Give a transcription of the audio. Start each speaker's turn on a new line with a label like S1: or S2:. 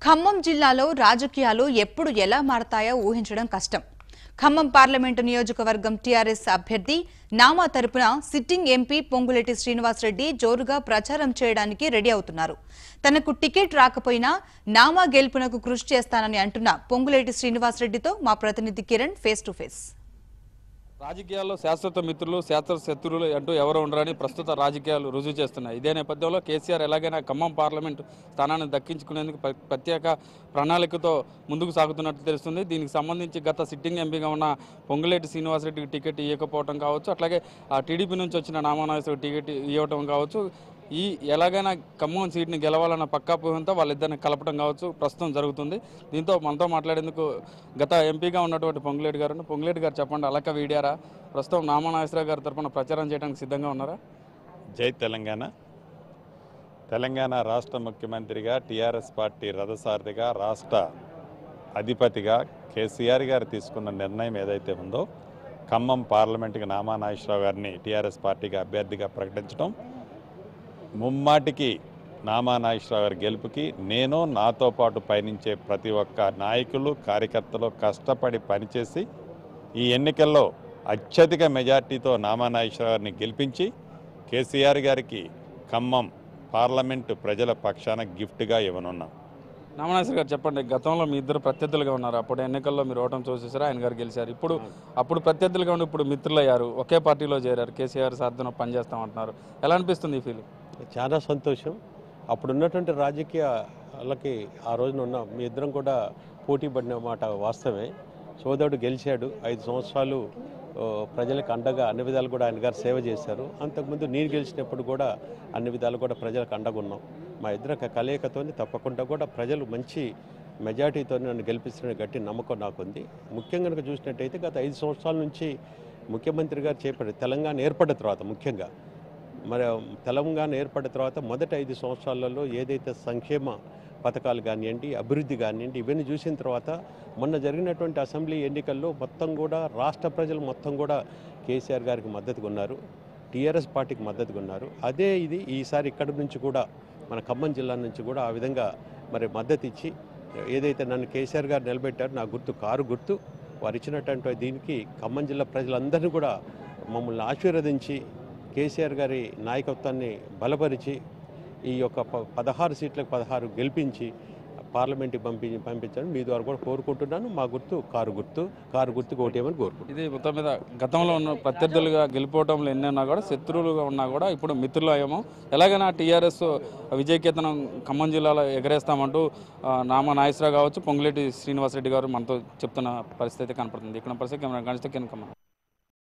S1: ఖమ్మం జిల్లాలో రాజకీయాలు ఎప్పుడు ఎలా మారతాయో ఊహించడం కష్టం. ఖమ్మం పార్లమెంటు నియోజకవర్గం టీఆర్ఎస్ అభ్యర్థి నామా తరపున సిట్టింగ్ ఎంపీ పొంగులేటి శ్రీనివాసరెడ్డి జోరుగా ప్రచారం చేయడానికి రెడీ అవుతున్నారు. తనకు టికెట్ రాకపోయినా నామా గెలుపునకు కృషి చేస్తానని అంటున్న పొంగులేటి శ్రీనివాసరెడ్డితో మా ప్రతినిధి కిరణ్ ఫేస్ టు ఫేస్.
S2: రాజకీయాల్లో శాశ్వత మిత్రులు శాశ్వత శత్రువులు అంటూ ఎవరు ఉండరని ప్రస్తుత రాజకీయాలు రుజువు చేస్తున్నాయి. ఇదే నేపథ్యంలో కేసీఆర్ ఎలాగైనా ఖమ్మం పార్లమెంటు స్థానాన్ని దక్కించుకునేందుకు ప్రత్యేక ప్రణాళికతో ముందుకు సాగుతున్నట్టు తెలుస్తుంది. దీనికి సంబంధించి గత సిట్టింగ్ ఎంపీగా ఉన్న పొంగులేటి శ్రీనివాసరెడ్డికి టికెట్ ఇవ్వకపోవడం కావచ్చు, అట్లాగే టీడీపీ నుంచి వచ్చిన నామానాయకుడికి టికెట్ ఇవ్వటం కావచ్చు, ఎలాగైనా ఖమ్మం సీట్ని గెలవాలన్న పక్కా పూహంతో వాళ్ళిద్దరిని కలపడం కావచ్చు ప్రస్తుతం జరుగుతుంది. దీంతో మనతో మాట్లాడేందుకు గత ఎంపీగా ఉన్నటువంటి పొంగులేటి గారు చెప్పండి, అలక వీడియారా ప్రస్తుతం నామానాగేశ్వరరావు గారి తరఫున ప్రచారం చేయడానికి సిద్ధంగా ఉన్నారా?
S3: జై తెలంగాణ. తెలంగాణ రాష్ట్ర ముఖ్యమంత్రిగా టీఆర్ఎస్ పార్టీ రథసారథిగా రాష్ట్ర అధిపతిగా కేసీఆర్ గారు తీసుకున్న నిర్ణయం ఏదైతే ఉందో ఖమ్మం పార్లమెంటుకి నామానాగేశ్వరరావు గారిని టీఆర్ఎస్ పార్టీగా అభ్యర్థిగా ప్రకటించడం, ముమ్మాటికి నామానాగేశ్వరరావు గారి గెలుపుకి నేను నాతో పాటు పయనించే ప్రతి ఒక్క నాయకులు కార్యకర్తలు కష్టపడి పనిచేసి ఈ ఎన్నికల్లో అత్యధిక మెజార్టీతో నామానాగేశ్వరరావు గారిని గెలిపించి కేసీఆర్ గారికి ఖమ్మం పార్లమెంటు ప్రజల పక్షాన గిఫ్ట్గా ఇవ్వనున్నాం.
S2: నామానాగేశ్వర గారు చెప్పండి, గతంలో మీ ఇద్దరు ప్రత్యర్థులుగా ఉన్నారు. అప్పుడు ఎన్నికల్లో మీరు ఓటమి చూసేసారు, ఆయన గారు గెలిచారు. అప్పుడు ప్రత్యర్థులుగా ఉండి ఇప్పుడు మిత్రులయ్యారు, ఒకే పార్టీలో చేరారు, కేసీఆర్ సాధన పనిచేస్తామంటున్నారు. ఎలా అనిపిస్తుంది ఈ ఫీలింగ్?
S4: చాలా సంతోషం. అప్పుడు ఉన్నటువంటి రాజకీయాలకి ఆ రోజున ఉన్న మీ ఇద్దరం కూడా పోటీ పడిన మాట వాస్తవమే. సోదరుడు గెలిచాడు, 5 సంవత్సరాలు ప్రజలకు అండగా అన్ని విధాలు కూడా ఆయన గారు సేవ చేశారు. అంతకుముందు నేను గెలిచినప్పుడు కూడా అన్ని విధాలు కూడా ప్రజలకు అండగా ఉన్నాం. మా ఇద్దరు కలయికతో తప్పకుండా కూడా ప్రజలు మంచి మెజార్టీతో నన్ను గెలిపిస్తున్న గట్టి నమ్మకం నాకుంది. ముఖ్యంగా కనుక చూసినట్టయితే గత 5 సంవత్సరాల నుంచి ముఖ్యమంత్రి గారు చేపట్టారు. తెలంగాణ ఏర్పడిన తర్వాత ముఖ్యంగా తెలంగాణ ఏర్పడిన తర్వాత మొదటి 5 సంవత్సరాలలో ఏదైతే సంక్షేమ పథకాలు కానివ్వండి, అభివృద్ధి కానివ్వండి, ఇవన్నీ చూసిన తర్వాత మొన్న జరిగినటువంటి అసెంబ్లీ ఎన్నికల్లో మొత్తం కూడా రాష్ట్ర ప్రజలు మొత్తం కూడా కేసీఆర్ గారికి మద్దతుగా ఉన్నారు, టీఆర్ఎస్ పార్టీకి మద్దతుగా ఉన్నారు. అదే ఇది ఈసారి ఇక్కడి నుంచి కూడా మన ఖమ్మం జిల్లా నుంచి కూడా ఆ విధంగా మరి మద్దతు ఇచ్చి ఏదైతే నన్ను కేసీఆర్ గారు నిలబెట్టారో నా గుర్తు కారు గుర్తు వారు ఇచ్చినటువంటి దీనికి ఖమ్మం జిల్లా ప్రజలందరినీ కూడా మమ్మల్ని ఆశీర్వదించి కేసీఆర్ గారి నాయకత్వాన్ని బలపరిచి ఈ యొక్క 16 సీట్లకు 16 గెలిపించి పార్లమెంట్కి పంపించాలని మీ ద్వారా కూడా కోరుకుంటున్నాను. మా గుర్తు కారు గుర్తుకు ఓటేయమని కోరుకుంటున్నాను.
S2: ఇది మొత్తం మీద గతంలో ఉన్న ప్రత్యర్థులుగా గెలిపోవటంలో ఎన్ని ఉన్నా కూడా శత్రువులుగా ఉన్నా కూడా ఇప్పుడు మిత్రులు అయ్యాము. ఎలాగైనా టీఆర్ఎస్ విజయకేతనం ఖమ్మం జిల్లాలో ఎగరేస్తామంటూ నామానాగేశ్వరరావు కావచ్చు, పొంగులేటి శ్రీనివాసరెడ్డి గారు మనతో చెప్తున్న పరిస్థితి కనపడుతుంది. ఇక్కడ పరిస్థితి ఖమ్మం.